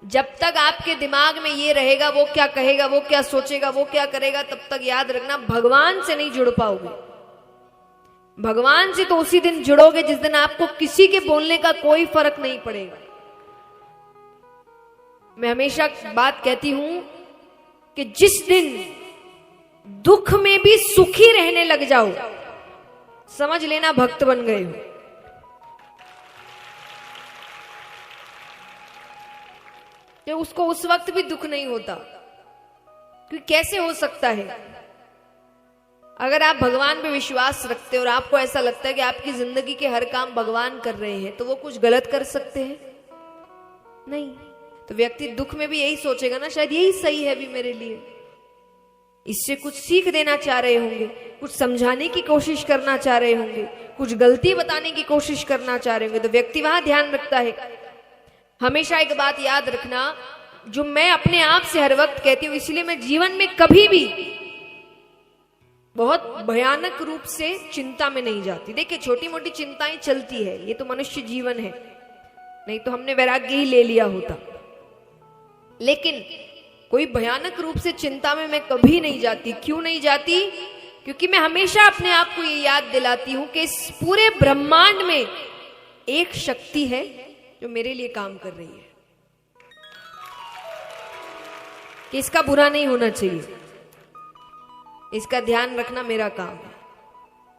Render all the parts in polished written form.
जब तक आपके दिमाग में ये रहेगा वो क्या कहेगा, वो क्या सोचेगा, वो क्या करेगा, तब तक याद रखना भगवान से नहीं जुड़ पाओगे। भगवान से तो उसी दिन जुड़ोगे जिस दिन आपको किसी के बोलने का कोई फर्क नहीं पड़ेगा। मैं हमेशा बात कहती हूं कि जिस दिन दुख में भी सुखी रहने लग जाओ, समझ लेना भक्त बन गए हो। कि उसको उस वक्त भी दुख नहीं होता, क्योंकि कैसे हो सकता है? अगर आप भगवान पे विश्वास रखते हो और आपको ऐसा लगता है कि आपकी जिंदगी के हर काम भगवान कर रहे हैं, तो वो कुछ गलत कर सकते हैं? नहीं। तो व्यक्ति दुख में भी यही सोचेगा ना, शायद यही सही है भी मेरे लिए, इससे कुछ सीख देना चाह रहे होंगे, कुछ समझाने की कोशिश करना चाह रहे होंगे, कुछ गलती बताने की कोशिश करना चाह रहे होंगे, तो व्यक्ति वहां ध्यान रखता है। हमेशा एक बात याद रखना, जो मैं अपने आप से हर वक्त कहती हूं, इसलिए मैं जीवन में कभी भी बहुत भयानक रूप से चिंता में नहीं जाती। देखिए, छोटी मोटी चिंताएं चलती है, ये तो मनुष्य जीवन है, नहीं तो हमने वैराग्य ही ले लिया होता। लेकिन कोई भयानक रूप से चिंता में मैं कभी नहीं जाती। क्यों नहीं जाती? क्योंकि मैं हमेशा अपने आप को ये याद दिलाती हूं कि इस पूरे ब्रह्मांड में एक शक्ति है जो मेरे लिए काम कर रही है, कि इसका बुरा नहीं होना चाहिए, इसका ध्यान रखना मेरा काम है।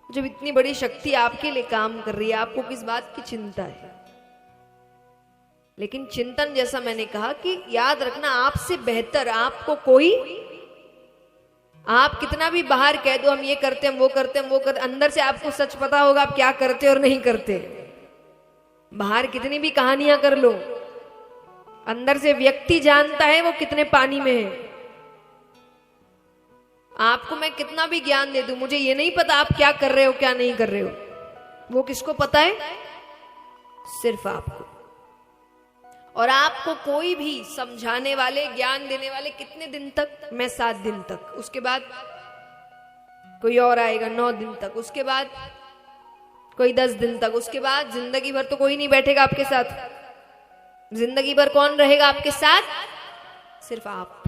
जब इतनी बड़ी शक्ति आपके लिए काम कर रही है, आपको किस बात की चिंता है? लेकिन चिंतन, जैसा मैंने कहा कि याद रखना, आपसे बेहतर आपको कोई, आप कितना भी बाहर कह दो हम ये करते हैं, हम वो करते हैं, हम वो करते, अंदर से आपको सच पता होगा आप क्या करते और नहीं करते। बाहर कितनी भी कहानियां कर लो, अंदर से व्यक्ति जानता है वो कितने पानी में है। आपको मैं कितना भी ज्ञान दे दूं, मुझे ये नहीं पता आप क्या कर रहे हो क्या नहीं कर रहे हो, वो किसको पता है? सिर्फ आपको। और आपको कोई भी समझाने वाले, ज्ञान देने वाले कितने दिन तक? मैं 7 दिन तक, उसके बाद कोई और आएगा 9 दिन तक, उसके बाद कोई 10 दिन तक, उसके बाद जिंदगी भर तो कोई नहीं बैठेगा आपके साथ। जिंदगी भर कौन रहेगा आपके साथ? सिर्फ आप।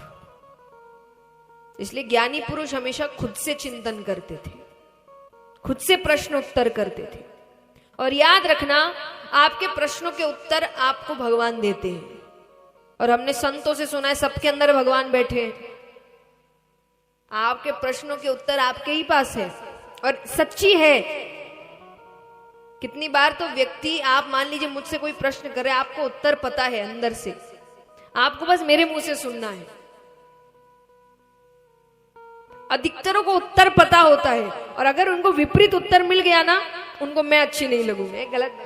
इसलिए ज्ञानी पुरुष हमेशा खुद से चिंतन करते थे, खुद से प्रश्न उत्तर करते थे। और याद रखना, आपके प्रश्नों के उत्तर आपको भगवान देते हैं। और हमने संतों से सुना है सबके अंदर भगवान बैठे हैं। आपके प्रश्नों के उत्तर आपके ही पास है, और सच्ची है। कितनी बार तो व्यक्ति, आप मान लीजिए मुझसे कोई प्रश्न करे, आपको उत्तर पता है अंदर से, आपको बस मेरे मुंह से सुनना है। अधिकतरों को उत्तर पता होता है, और अगर उनको विपरीत उत्तर मिल गया ना, उनको मैं अच्छी नहीं लगूं, मैं गलत,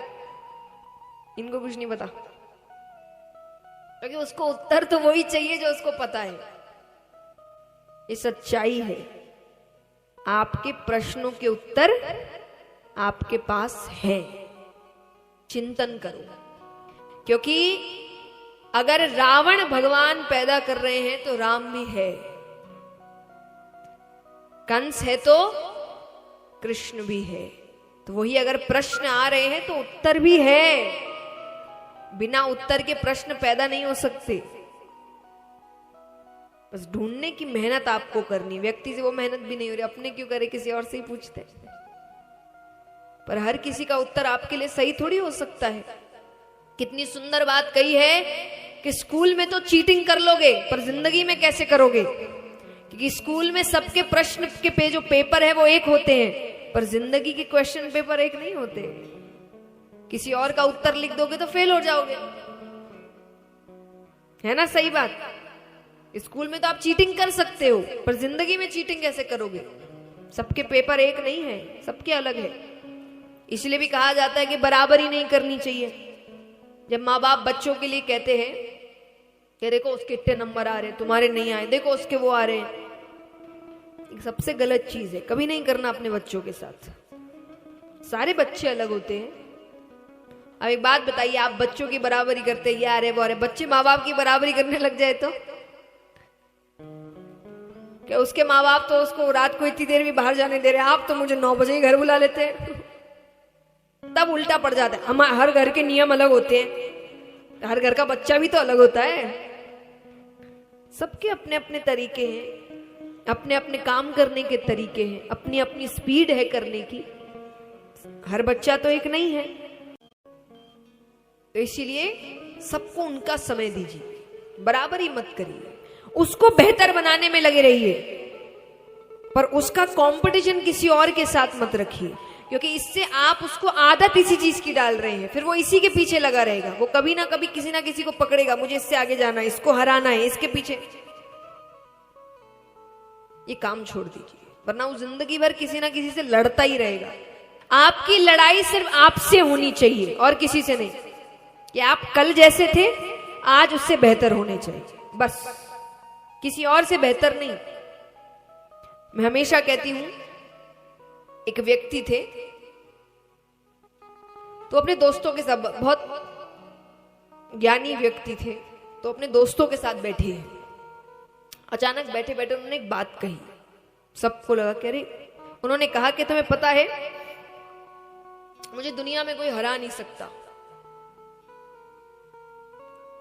इनको कुछ नहीं पता, क्योंकि उसको उत्तर तो वही चाहिए जो उसको पता है। ये सच्चाई है। आपके प्रश्नों के उत्तर आपके पास है। चिंतन करो, क्योंकि अगर रावण भगवान पैदा कर रहे हैं तो राम भी है, कंस है तो कृष्ण भी है। तो वही अगर प्रश्न आ रहे हैं तो उत्तर भी है। बिना उत्तर के प्रश्न पैदा नहीं हो सकते। बस ढूंढने की मेहनत आपको करनी। व्यक्ति से वो मेहनत भी नहीं हो रही, अपने क्यों करे, किसी और से ही पूछते हैं। पर हर किसी का उत्तर आपके लिए सही थोड़ी हो सकता है। कितनी सुंदर बात कही है कि स्कूल में तो चीटिंग कर लोगे, पर जिंदगी में कैसे करोगे? क्योंकि स्कूल में सबके प्रश्न के जो पेपर है वो एक होते हैं, पर जिंदगी के क्वेश्चन पेपर एक नहीं होते। किसी और का उत्तर लिख दोगे तो फेल हो जाओगे, है ना? सही बात। स्कूल में तो आप चीटिंग कर सकते हो, पर जिंदगी में चीटिंग कैसे करोगे? सबके पेपर एक नहीं है, सबके अलग है। इसलिए भी कहा जाता है कि बराबरी नहीं करनी चाहिए। जब माँ बाप बच्चों के लिए कहते हैं कि देखो उसके इतने नंबर आ रहे, तुम्हारे नहीं आए, देखो उसके वो आ रहे हैं, एक सबसे गलत चीज है। कभी नहीं करना अपने बच्चों के साथ। सारे बच्चे अलग होते हैं। अब एक बात बताइए, आप बच्चों की बराबरी करते हैं, ये आ रहे वो आ रहे, बच्चे माँ बाप की बराबरी करने लग जाए तो क्या? उसके माँ बाप तो उसको रात को इतनी देर भी बाहर जाने दे रहे, आप तो मुझे 9 बजे ही घर बुला लेते हैं। तब उल्टा पड़ जाता है। हम हर घर के नियम अलग होते हैं। हर घर का बच्चा भी तो अलग होता है। सबके अपने अपने तरीके हैं, अपने अपने काम करने के तरीके हैं, अपनी अपनी स्पीड है करने की। हर बच्चा तो एक नहीं है। तो इसीलिए सबको उनका समय दीजिए, बराबरी मत करिए, उसको बेहतर बनाने में लगे रहिए, पर उसका कंपटीशन किसी और के साथ मत रखिए, क्योंकि इससे आप उसको आदत इसी चीज की डाल रहे हैं। फिर वो इसी के पीछे लगा रहेगा, वो कभी ना कभी किसी ना किसी को पकड़ेगा, मुझे इससे आगे जाना है, इसको हराना है, इसके पीछे। ये काम छोड़ दीजिए, वरना वो जिंदगी भर किसी ना किसी से लड़ता ही रहेगा। आपकी लड़ाई सिर्फ आपसे होनी चाहिए और किसी से नहीं, कि आप कल जैसे थे आज उससे बेहतर होने चाहिए, बस, किसी और से बेहतर नहीं। मैं हमेशा कहती हूं, एक व्यक्ति थे तो अपने दोस्तों के साथ, बहुत ज्ञानी व्यक्ति थे, तो अपने दोस्तों के साथ बैठे हैं। अचानक बैठे बैठे उन्होंने एक बात कही, सबको लगा कि अरे, उन्होंने कहा कि तुम्हें पता है मुझे दुनिया में कोई हरा नहीं सकता।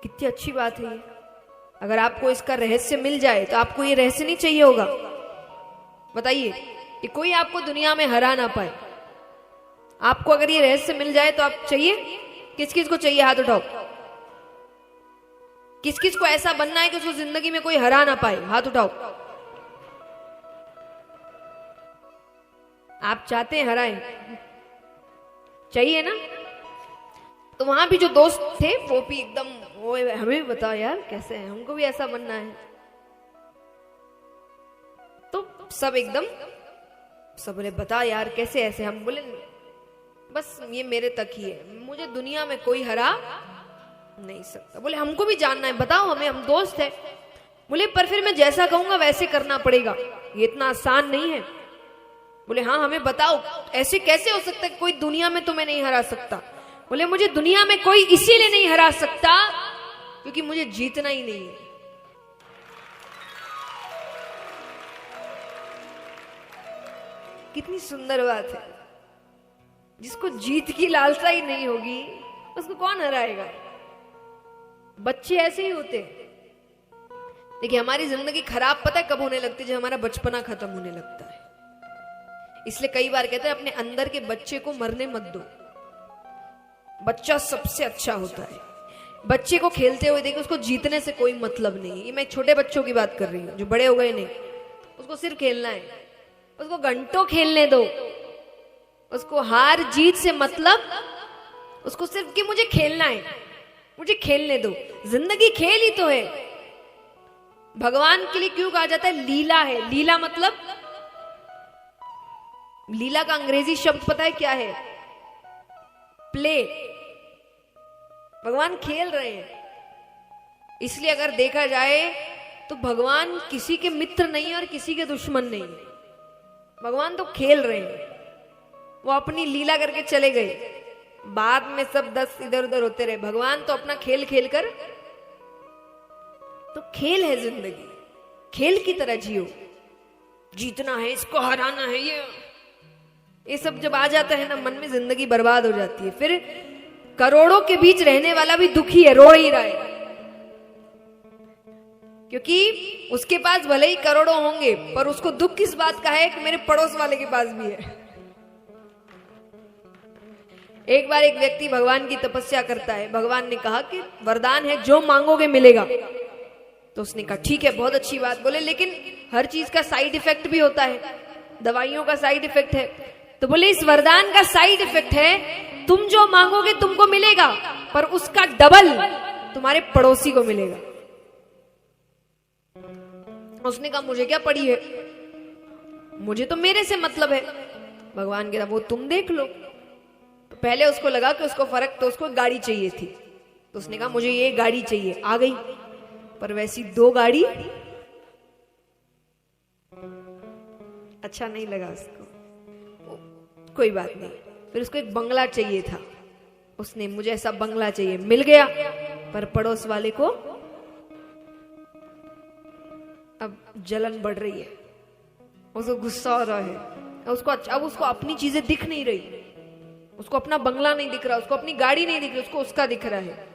कितनी अच्छी बात है ये। अगर आपको इसका रहस्य मिल जाए तो आपको ये रहस्य नहीं चाहिए होगा? बताइए कि कोई आपको दुनिया में हरा ना पाए। आपको अगर ये रहस्य मिल जाए तो आप चाहिए? किस किस को चाहिए? हाथ उठाओ। किस किस को ऐसा बनना है कि उसको जिंदगी में कोई हरा ना पाए? हाथ उठाओ। आप चाहते हैं हराए? चाहिए ना? तो वहां भी जो दोस्त थे वो भी एकदम, वो हमें भी बताओ यार कैसे है, हमको भी ऐसा बनना है। तो सब एकदम, सब बोले बता यार कैसे ऐसे। हम बोले बस ये मेरे तक ही है, मुझे दुनिया में कोई हरा नहीं सकता। बोले हमको भी जानना है, बताओ हमें, हम दोस्त है। बोले पर फिर मैं जैसा कहूंगा वैसे करना पड़ेगा, ये इतना आसान नहीं है। बोले हाँ हमें बताओ, ऐसे कैसे हो सकता है कोई दुनिया में तुम्हें नहीं हरा सकता? बोले मुझे दुनिया में कोई इसीलिए नहीं हरा सकता क्योंकि मुझे जीतना ही नहीं है। कितनी सुंदर बात है। जिसको जीत की लालसा ही नहीं होगी उसको कौन हराएगा? बच्चे ऐसे ही होते। देखिए हमारी जिंदगी खराब पता है कब होने लगती है? जब हमारा बचपना खत्म होने लगता है। इसलिए कई बार कहते हैं अपने अंदर के बच्चे को मरने मत दो। बच्चा सबसे अच्छा होता है। बच्चे को खेलते हुए देखो, उसको जीतने से कोई मतलब नहीं है। ये मैं छोटे बच्चों की बात कर रही हूँ जो बड़े हो गए नहीं। उसको सिर्फ खेलना है, उसको घंटों खेलने दो, उसको हार जीत से मतलब, उसको सिर्फ कि मुझे खेलना है, मुझे खेलने दो। जिंदगी खेल ही तो है। भगवान के लिए क्यों कहा जाता है लीला है? लीला मतलब, लीला का अंग्रेजी शब्द पता है क्या है? प्ले। भगवान खेल रहे हैं। इसलिए अगर देखा जाए तो भगवान किसी के मित्र नहीं और किसी के दुश्मन नहीं है। भगवान तो खेल रहे हैं। वो अपनी लीला करके चले गए, बाद में सब 10 इधर उधर होते रहे। भगवान तो अपना खेल खेल कर, तो खेल है जिंदगी, खेल की तरह जियो। जीतना है, इसको हराना है, ये सब जब आ जाता है ना मन में, जिंदगी बर्बाद हो जाती है। फिर करोड़ों के बीच रहने वाला भी दुखी है, रो ही रहा है, क्योंकि उसके पास भले ही करोड़ों होंगे पर उसको दुख किस बात का है कि मेरे पड़ोस वाले के पास भी है। एक बार एक व्यक्ति भगवान की तपस्या करता है। भगवान ने कहा कि वरदान है जो मांगोगे मिलेगा। तो उसने कहा ठीक है, बहुत अच्छी बात। बोले लेकिन हर चीज का साइड इफेक्ट भी होता है, दवाइयों का साइड इफेक्ट है। तो बोले इस वरदान का साइड इफेक्ट है तुम जो मांगोगे तुमको मिलेगा, पर उसका डबल तुम्हारे पड़ोसी को मिलेगा। उसने कहा मुझे क्या पड़ी है, मुझे तो मेरे से मतलब है। भगवान कह रहा वो तुम देख लो। तो पहले उसको लगा कि उसको फर्क, तो उसको गाड़ी चाहिए थी। तो उसने कहा मुझे ये गाड़ी चाहिए, आ गई। पर वैसी 2 गाड़ी अच्छा नहीं लगा उसको। कोई बात नहीं। फिर उसको एक बंगला चाहिए था। उसने मुझे ऐसा बंगला चाहिए, मिल गया। पर पड़ोस वाले को अब जलन बढ़ रही है, उसको गुस्सा हो रहा है। अब उसको अपनी चीजें दिख नहीं रही, उसको अपना बंगला नहीं दिख रहा, उसको अपनी गाड़ी नहीं दिख रही, उसको उसका दिख रहा है।